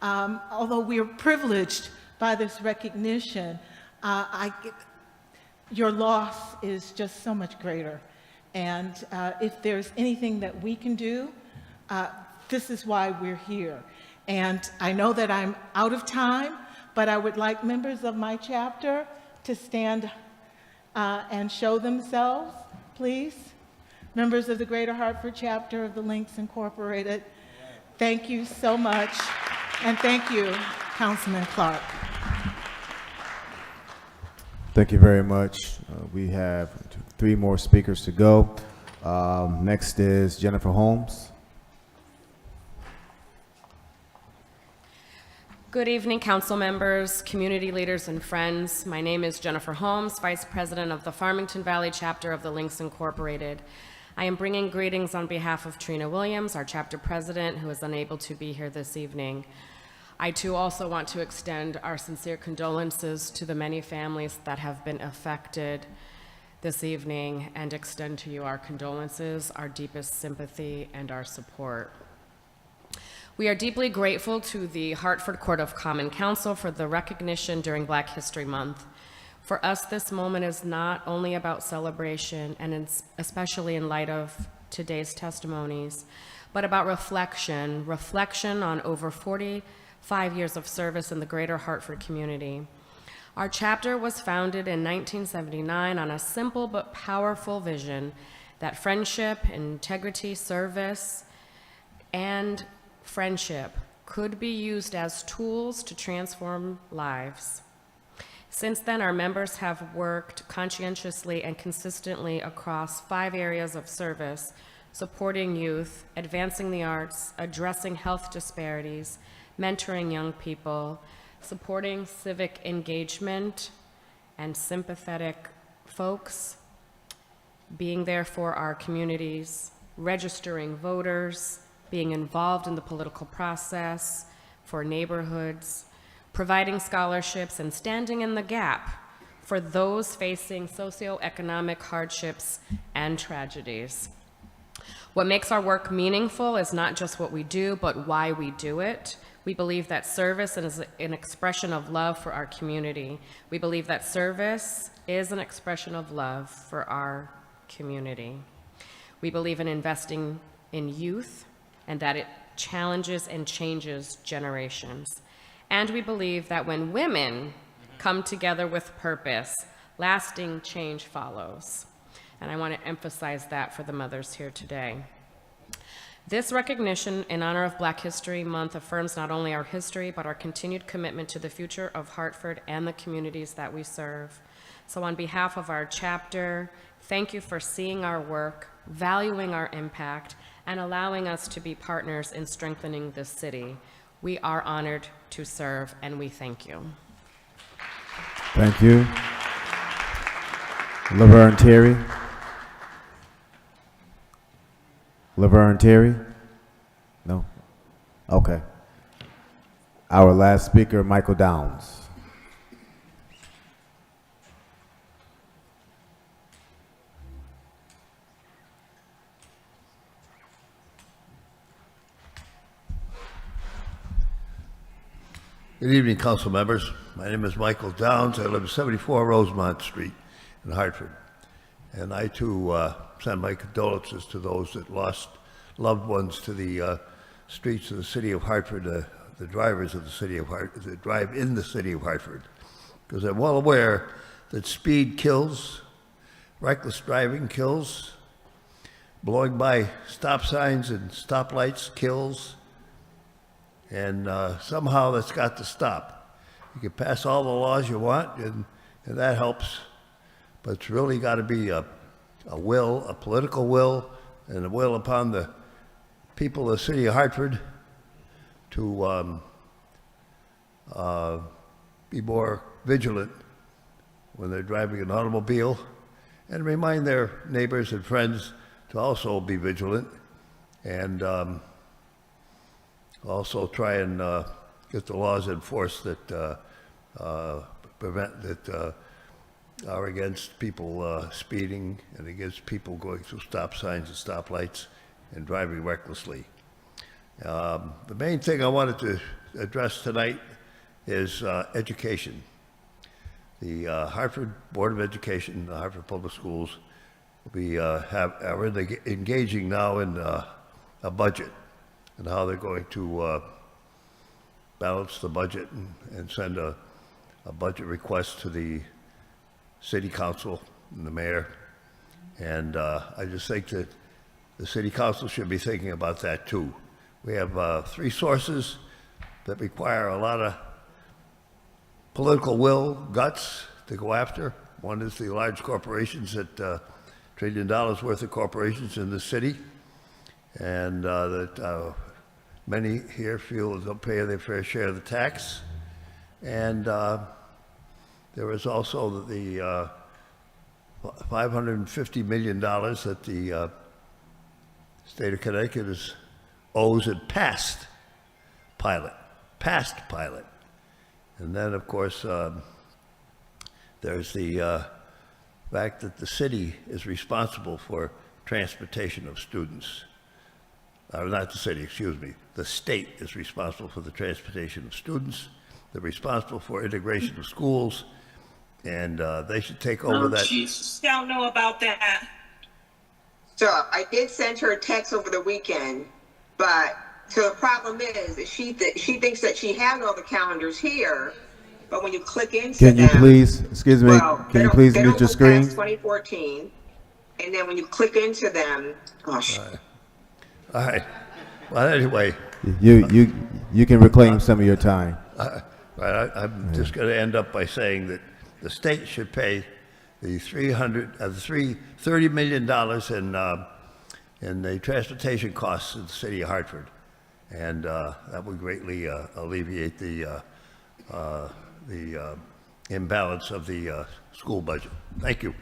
although we are privileged by this recognition, your loss is just so much greater. And if there's anything that we can do, this is why we're here. And I know that I'm out of time, but I would like members of my chapter to stand and show themselves, please. Members of the Greater Hartford chapter of the Links Incorporated, thank you so much. And thank you, Councilman Clark. Thank you very much. We have 3 more speakers to go. Next is Jennifer Holmes. Good evening, council members, community leaders, and friends. My name is Jennifer Holmes, Vice President of the Farmington Valley chapter of the Links Incorporated. I am bringing greetings on behalf of Trina Williams, our chapter president, who is unable to be here this evening. I too also want to extend our sincere condolences to the many families that have been affected this evening and extend to you our condolences, our deepest sympathy, and our support. We are deeply grateful to the Hartford Court of Common Council for the recognition during Black History Month. For us, this moment is not only about celebration, and especially in light of today's testimonies, but about reflection on over 45 years of service in the Greater Hartford community. Our chapter was founded in 1979 on a simple but powerful vision that friendship, integrity, service, and friendship could be used as tools to transform lives. Since then, our members have worked conscientiously and consistently across 5 areas of service, supporting youth, advancing the arts, addressing health disparities, mentoring young people, supporting civic engagement and sympathetic folks, being there for our communities, registering voters, being involved in the political process for neighborhoods, providing scholarships, and standing in the gap for those facing socioeconomic hardships and tragedies. What makes our work meaningful is not just what we do, but why we do it. We believe that service is an expression of love for our community. We believe that service is an expression of love for our community. We believe in investing in youth and that it challenges and changes generations. And we believe that when women come together with purpose, lasting change follows. And I want to emphasize that for the mothers here today. This recognition in honor of Black History Month affirms not only our history, but our continued commitment to the future of Hartford and the communities that we serve. So on behalf of our chapter, thank you for seeing our work, valuing our impact, and allowing us to be partners in strengthening this city. We are honored to serve, and we thank you. Thank you. Laverne Terry. Laverne Terry? No? Okay. Our last speaker, Michael Downs. Good evening, council members. My name is Michael Downs. I live at 74 Rosemont Street in Hartford. And I too send my condolences to those that lost loved ones to the streets of the city of Hartford the drivers of the city of Hartford, that drive in the city of Hartford, because I'm well aware that speed kills, reckless driving kills, blowing by stop signs and stoplights kills, and somehow that's got to stop. You can pass all the laws you want, and that helps, but it's really got to be a will, a political will, and a will upon the people of the city of Hartford to be more vigilant when they're driving an automobile, and remind their neighbors and friends to also be vigilant, and also try and get the laws enforced that are against people speeding and against people going through stop signs and stoplights and driving recklessly. The main thing I wanted to address tonight is education. The Hartford Board of Education, the Hartford Public Schools, are engaging now in a budget and how they're going to balance the budget and send a budget request to the city council and the mayor. And I just think that the city council should be thinking about that too. We have 3 sources that require a lot of political will, guts to go after. One is the large corporations that $1 trillion worth of corporations in the city, and that many here feel don't pay their fair share of the tax. And there is also the $550 million that the state of Connecticut owes in past pilot. And then, of course, there's the fact that the city is responsible for transportation of students. Not the city, excuse me. The state is responsible for the transportation of students. They're responsible for integration of schools, and they should take over that. Geez, don't know about that. So I did send her a text over the weekend, but so the problem is that she thinks that she has all the calendars here, but when you click into Can you them, please, excuse me, can you please mute your screen? 2014, and then when you click into them, gosh. All right. Well, anyway. You can reclaim some of your time. I'm just going to end up by saying that the state should pay the $30 million in the transportation costs of the city of Hartford, and that would greatly alleviate the imbalance of the school budget. Thank you.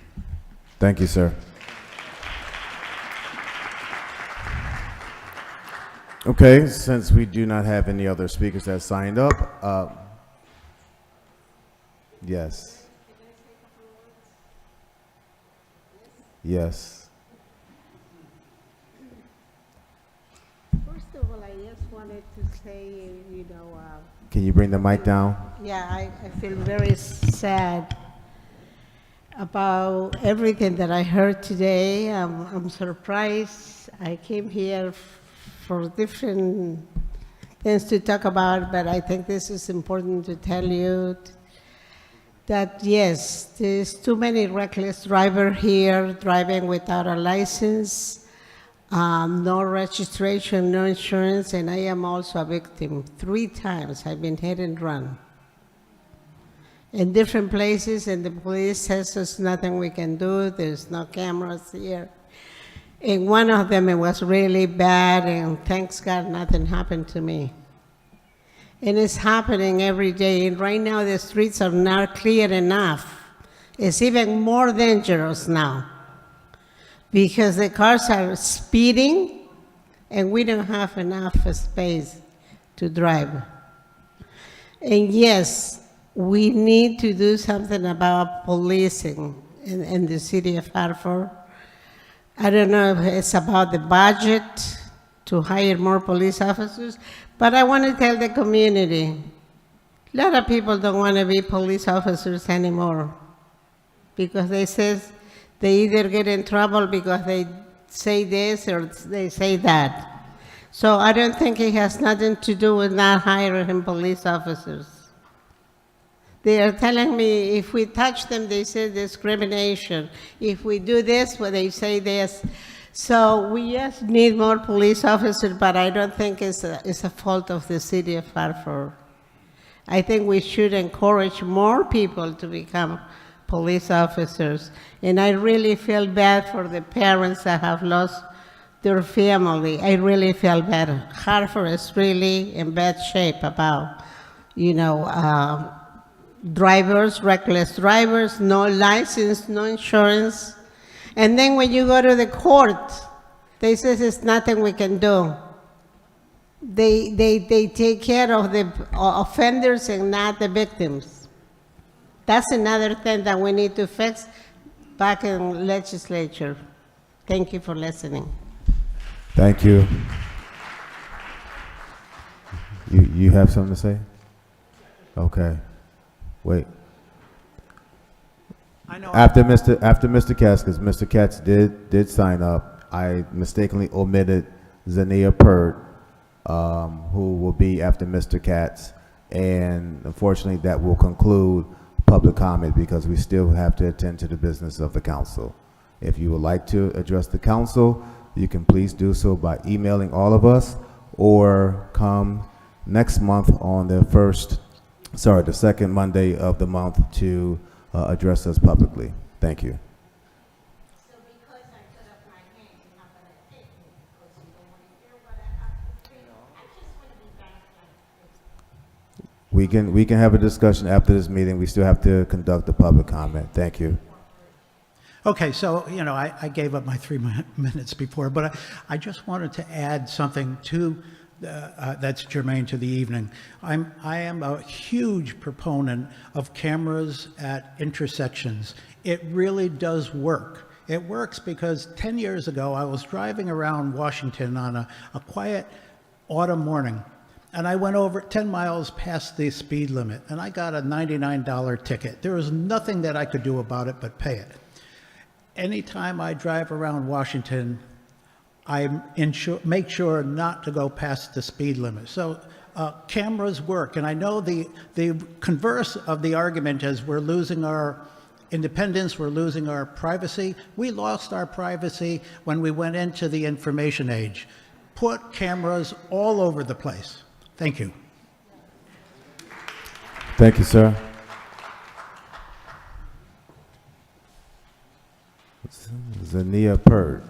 Thank you, sir. Okay, since we do not have any other speakers that signed up, yes. Yes. First of all, I just wanted to say, Can you bring the mic down? yeah, I feel very sad about everything that I heard today. I'm surprised. I came here for different things to talk about, but I think this is important to tell you that yes, there's too many reckless drivers here driving without a license, no registration, no insurance, and I am also a victim. 3 times I've been hit and run in different places, and the police says there's nothing we can do, there's no cameras here. And one of them, it was really bad, and thanks God nothing happened to me. And it's happening every day. And right now the streets are not clear enough. It's even more dangerous now because the cars are speeding and we don't have enough space to drive. And yes, we need to do something about policing in the city of Hartford. I don't know if it's about the budget to hire more police officers, but I want to tell the community, a lot of people don't want to be police officers anymore because they say they either get in trouble because they say this or they say that. So I don't think it has nothing to do with not hiring police officers. They are telling me if we touch them, they say discrimination. If we do this, well, they say this. So we just need more police officers, but I don't think it's a fault of the city of Hartford. I think we should encourage more people to become police officers. And I really feel bad for the parents that have lost their family. I really feel bad. Hartford is really in bad shape about, drivers, reckless drivers, no license, no insurance. And then when you go to the court, they say there's nothing we can do. They take care of the offenders and not the victims. That's another thing that we need to fix back in legislature. Thank you for listening. Thank you. You have something to say? Okay. Wait. I know. After Mr. Katz, because Mr. Katz did sign up, I mistakenly omitted Zania Pert, who will be after Mr. Katz, and unfortunately that will conclude public comment because we still have to attend to the business of the council. If you would like to address the council, you can please do so by emailing all of us, or come next month on the second Monday of the month to address us publicly. Thank you. So because I put up my hand, you're not going to take me because you don't want to hear what I have to say. I just want to be back. We can have a discussion after this meeting. We still have to conduct the public comment. Thank you. Okay, so, I gave up my 3 minutes before, but I just wanted to add something to that's germane to the evening. I am a huge proponent of cameras at intersections. It really does work. It works because 10 years ago, I was driving around Washington on a quiet autumn morning, and I went over 10 miles past the speed limit, and I got a $99 ticket. There was nothing that I could do about it but pay it. Anytime I drive around Washington, I make sure not to go past the speed limit. So cameras work, and I know the converse of the argument is we're losing our independence, we're losing our privacy. We lost our privacy when we went into the information age. Put cameras all over the place. Thank you. Thank you, sir. Zania Pert.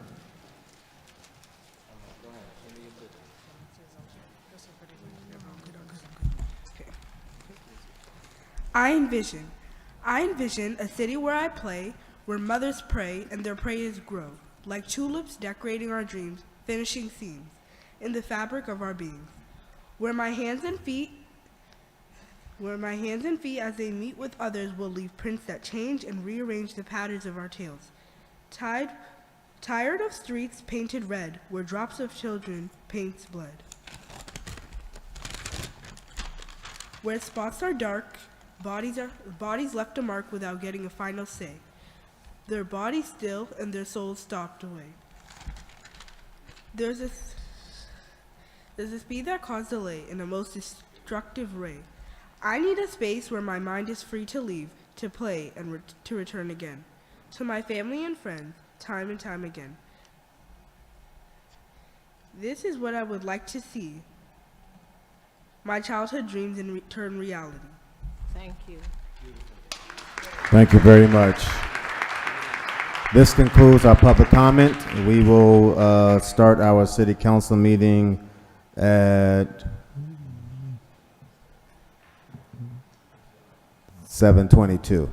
I envision a city where I play, where mothers pray and their prayers grow, like tulips decorating our dreams, finishing seams in the fabric of our beings, where my hands and feet as they meet with others will leave prints that change and rearrange the patterns of our tales. Tired of streets painted red, where drops of children paints blood, where spots are dark, bodies left a mark without getting a final say. Their bodies still and their souls stopped away. There's a speed that caused delay in a most destructive ray. I need a space where my mind is free to leave, to play, and to return again. To my family and friends, time and time again. This is what I would like to see. My childhood dreams turn reality. Thank you. Thank you very much. This concludes our public comment. We will start our city council meeting at 7:22.